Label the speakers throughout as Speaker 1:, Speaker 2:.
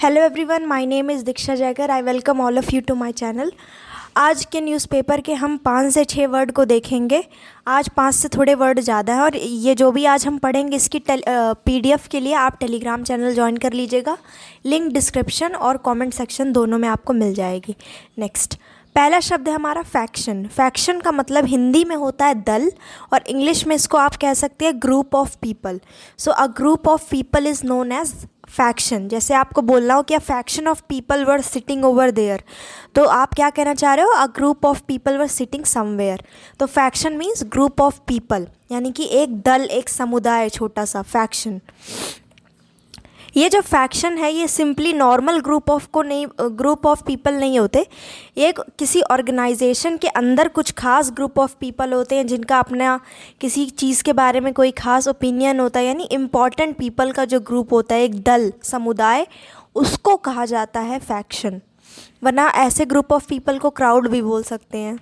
Speaker 1: Hello everyone, my name is Diksha Jaykar. I welcome all of you to my channel. आज के newspaper के हम 5 से 6 वर्ड को देखेंगे। आज 5 से थोड़े वर्ड ज़्यादा है और ये जो भी आज हम पढ़ेंगे इसकी पीडीएफ के लिए आप टेलीग्राम चैनल ज्वाइन कर लीजिएगा। लिंक डिस्क्रिप्शन और कमेंट सेक्शन दोनों में आपको मिल जाएगी। नेक्स्ट, पहला शब्द है हमारा फैक्शन। फैक्शन का मतलब हिंदी में होता है दल और इंग्लिश में इसको आप कह सकते हैं group of people. So a group of people is known as faction. जैसे आपको बोलना हो कि a faction of people were sitting over there, तो आप क्या कहना चाह रहे हो? A group of people were sitting somewhere. तो faction means group of people, यानी कि एक दल, एक समुदाय, छोटा सा फैक्शन। ये जो फैक्शन है ये simply normal group of people नहीं होते। ये किसी ऑर्गेनाइजेशन के अंदर कुछ खास ग्रुप ऑफ पीपल होते हैं जिनका अपना किसी चीज़ के बारे में कोई खास ओपिनियन होता है, यानी इम्पॉर्टेंट पीपल का जो ग्रुप होता है, एक दल, समुदाय, उसको कहा जाता है फैक्शन। वरना ऐसे ग्रुप ऑफ पीपल को क्राउड भी बोल सकते हैं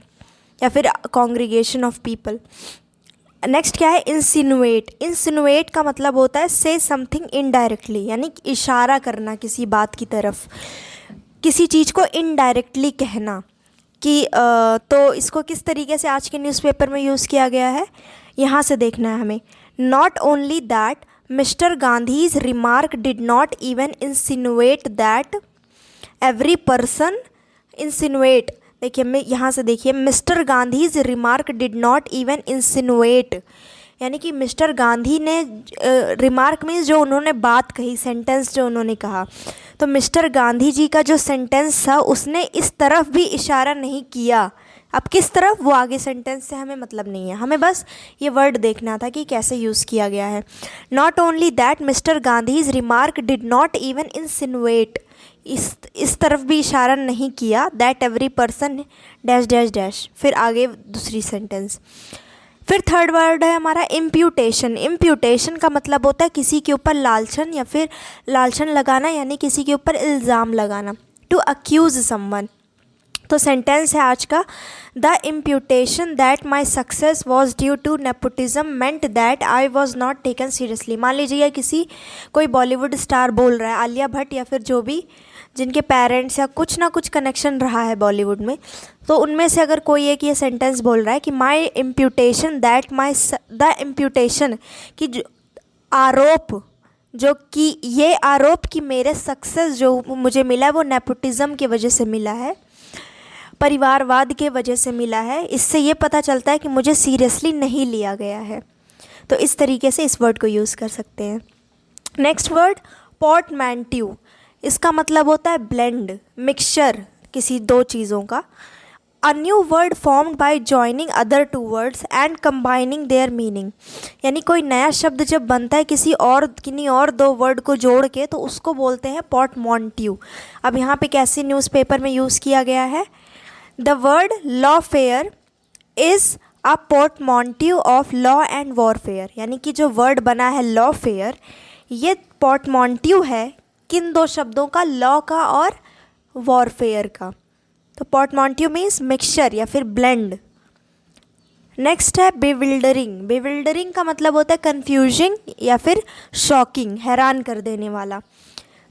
Speaker 1: या फिर कॉन्ग्रीगेशन ऑफ पीपल। नेक्स्ट क्या है? इंसिनुएट। इंसिनुएट का मतलब होता है से समथिंग इनडायरेक्टली, यानी इशारा करना किसी बात की तरफ, किसी चीज़ को इनडायरेक्टली कहना कि तो इसको किस तरीके से आज के न्यूज़पेपर में यूज़ किया गया है, यहाँ से देखना है हमें। Not only that mister Gandhi's remark did not even insinuate that every person insinuate. देखिए, मैं यहाँ से देखिए, mister Gandhi's remark did not even insinuate, यानी कि मिस्टर गांधी ने रिमार्क मीन्स जो उन्होंने बात कही, सेंटेंस जो उन्होंने कहा, तो मिस्टर गांधी जी का जो सेंटेंस था उसने इस तरफ भी इशारा नहीं किया। अब किस तरफ, वो आगे सेंटेंस से हमें मतलब नहीं है, हमें बस ये वर्ड देखना था कि कैसे यूज़ किया गया है। Not only that mister Gandhi's remark did not even insinuate, इस तरफ भी इशारा नहीं किया, that every person dash dash dash, फिर आगे दूसरी सेंटेंस। फिर थर्ड वर्ड है हमारा इम्प्यूटेशन। इम्प्यूटेशन का मतलब होता है किसी के ऊपर लालछन या फिर लालछन लगाना, यानी किसी के ऊपर इल्ज़ाम लगाना, टू अक्यूज़ समवन। तो सेंटेंस है आज का, the imputation that my success was due to nepotism meant that I was not taken seriously. मान लीजिए कोई बॉलीवुड स्टार बोल रहा है, आलिया भट्ट या फिर जो भी जिनके पेरेंट्स या कुछ ना कुछ कनेक्शन रहा है बॉलीवुड में, तो उनमें से अगर कोई एक ये सेंटेंस बोल रहा है कि माई इम्प्यूटेशन दैट द इम्प्यूटेशन, कि जो आरोप, जो कि ये आरोप कि मेरे सक्सेस जो मुझे मिला है वो नेपोटिज्म की वजह से मिला है, परिवारवाद के वजह से मिला है, इससे ये पता चलता है कि मुझे सीरियसली नहीं लिया गया है। तो इस तरीके से इस वर्ड को यूज़ कर सकते हैं। Next word portmanteau. इसका मतलब होता है ब्लेंड, मिक्सचर किसी दो चीज़ों का। A new word formed by joining other two words and combining their meaning, यानी कोई नया शब्द जब बनता है किन्हीं और दो वर्ड को जोड़ के, तो उसको बोलते हैं पोर्टमैंट्यू। अब यहाँ पे कैसे न्यूज़पेपर में यूज़ किया गया है? The word lawfare is a portmanteau of law and warfare, यानी कि जो वर्ड बना है लॉफेयर, ये पोर्टमैंट्यू है किन दो शब्दों का? लॉ का और वॉरफेयर का। तो पोर्टमैंट्यू मीन्स मिक्सचर या फिर ब्लेंड। नेक्स्ट है बेविल्डरिंग। बेविल्डरिंग का मतलब होता है कन्फ्यूजिंग या फिर शॉकिंग, हैरान कर देने वाला।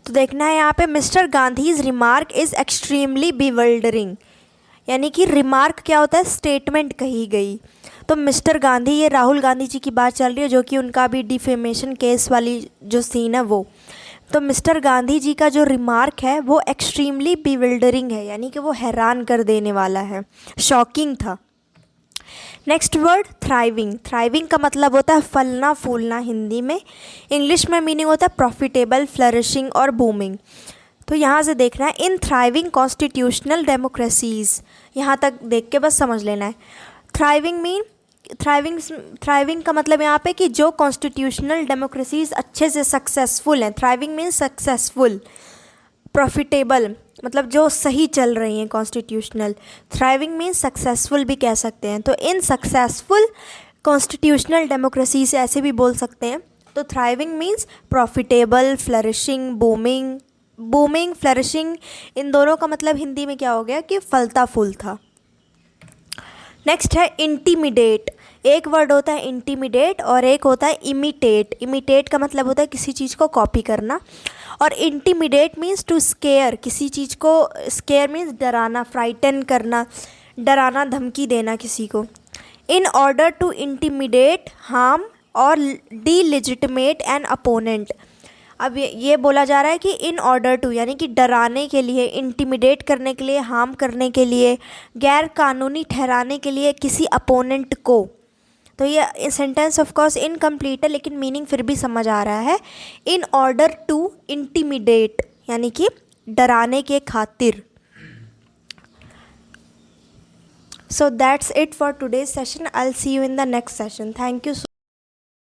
Speaker 1: तो देखना है यहाँ पे, mister Gandhi's remark is extremely bewildering, यानी कि रिमार्क क्या होता है? स्टेटमेंट कही गई। तो मिस्टर गांधी, ये राहुल गांधी जी की बात चल रही है, जो कि उनका भी डिफेमेशन केस वाली जो सीन है वो। तो मिस्टर गांधी जी का जो रिमार्क है वो एक्सट्रीमली बिविल्डरिंग है, यानी कि वो हैरान कर देने वाला है, शॉकिंग था। Next word thriving. थ्राइविंग का मतलब होता है फलना फूलना हिंदी में। इंग्लिश में मीनिंग होता है प्रॉफिटेबल, फ्लरिशिंग और बूमिंग। तो यहाँ से देखना है, इन थ्राइविंग कॉन्स्टिट्यूशनल डेमोक्रेसीज, यहाँ तक देख के बस समझ लेना है। थ्राइविंग का मतलब यहाँ पे कि जो कॉन्स्टिट्यूशनल डेमोक्रेसीज अच्छे से सक्सेसफुल हैं। थ्राइविंग मीन्स सक्सेसफुल, प्रॉफिटेबल मतलब जो सही चल रही हैं कॉन्स्टिट्यूशनल। थ्राइविंग मीन्स सक्सेसफुल भी कह सकते हैं। तो इन सक्सेसफुल कॉन्स्टिट्यूशनल डेमोक्रेसी से ऐसे भी बोल सकते हैं। तो thriving means profitable, flourishing, booming, flourishing, इन दोनों का मतलब हिंदी में क्या हो गया कि फलता फूलता। नेक्स्ट है इंटीमिडेट। एक वर्ड होता है इंटीमिडेट और एक होता है इमिटेट। इमिटेट का मतलब होता है किसी चीज़ को कॉपी करना और इंटिमिडेट मीन्स टू स्केयर, किसी चीज़ को स्केयर मीन्स डराना, फ्राइटन करना, डराना धमकी देना किसी को। In order to intimidate, harm और डिलेजिटिमेट एन अपोनेंट। अब ये बोला जा रहा है कि इन ऑर्डर टू यानी कि डराने के लिए, इंटिमिडेट करने के लिए, हार्म करने के लिए, गैर कानूनी ठहराने के लिए किसी अपोनेंट को। तो ये सेंटेंस ऑफ कोर्स इनकम्प्लीट है, लेकिन मीनिंग फिर भी समझ आ रहा है। इन ऑर्डर टू इंटिमिडेट यानी कि डराने के खातिर। So that's it for today's session. I'll see you in the next session. Thank you so